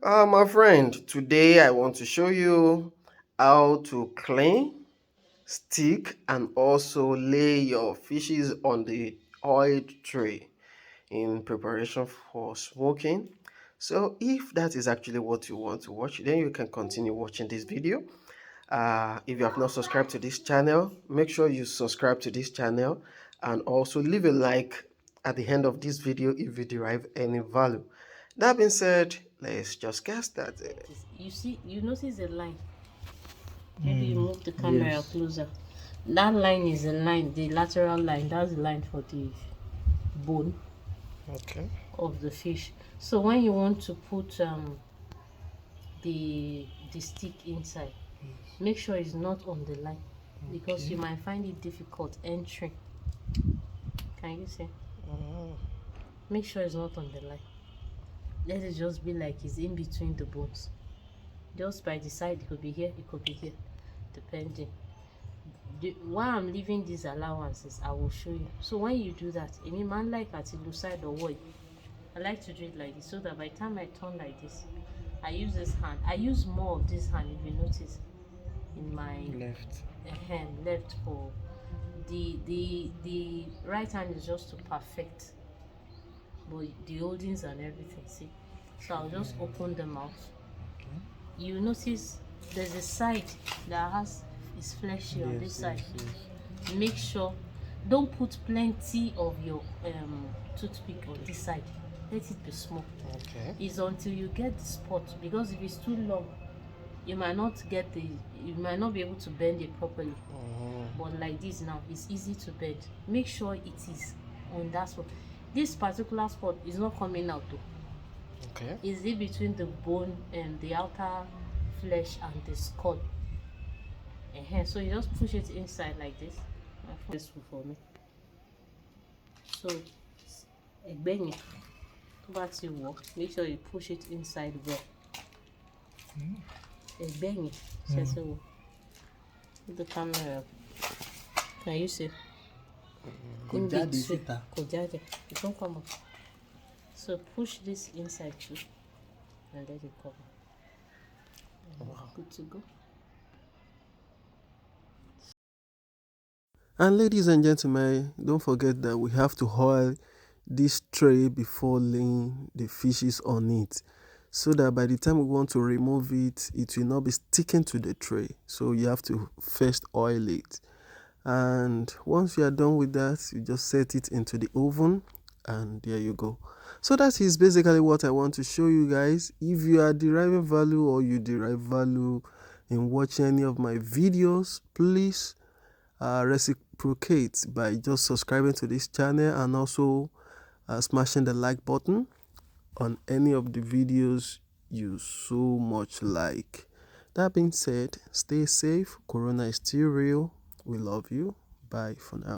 My friend, today I want to show you how to clean, stick, and also lay your fishes on the oil tray in preparation for smoking. So if that is actually what you want to watch, then you can continue watching this video. If you have not subscribed to this channel, make sure you subscribe to this channel and also leave a like at the end of this video if you derive any value. That being said, let's just get started. You see, you notice the line. Maybe you move the camera Yes. closer. That line is the line, the lateral line. That's the line for the bone Okay. of the fish. So when you want to put the stick inside, make sure it's not on the line because you might find it difficult entering. Can you see? Make sure it's not on the line. Let it just be like it's in between the bones. Just by the side, it could be here, it could be here, depending. Why I'm leaving these allowances, I will show you. So when you do that, any man like at the side or what, I like to do it like this so that by the time I turn like this, I use this hand. I use more of this hand if you notice in my Left. hand left for the right hand is just to perfect but the holdings and everything. See, so I'll just open them out. You notice there's a side that has is fleshy on this side. Make sure don't put plenty of your toothpick on this side. Let it be small. Okay. It's until you get the spot, because if it's too long you might not be able to bend it properly. But like this now, it's easy to bend. Make sure it is on that spot. This particular spot is not coming out though. Okay. Is it between the bone and the outer flesh and the skull? So you just push it inside like this. This for me. So ẹ̀gbẹ́ yẹn tó bá ti wọ̀, make sure you push it inside well. Ẹ̀gbẹ́ yẹn ṣe ti wọ̀. The camera. Can you see? Kò jáde síta. Kò jáde. It won't come up. So push this inside too and let it cover. Good to go. And ladies and gentlemen, don't forget that we have to oil this tray before laying the fishes on it, so that by the time we want to remove it, it will not be sticking to the tray. So you have to first oil it. And once you are done with that, you just set it into the oven and there you go. So that is basically what I want to show you guys. If you are deriving value or you derive value in watching any of my videos, please reciprocate by just subscribing to this channel and also smashing the like button on any of the videos you so much like. That being said, stay safe. Corona is still real. We love you. Bye for now.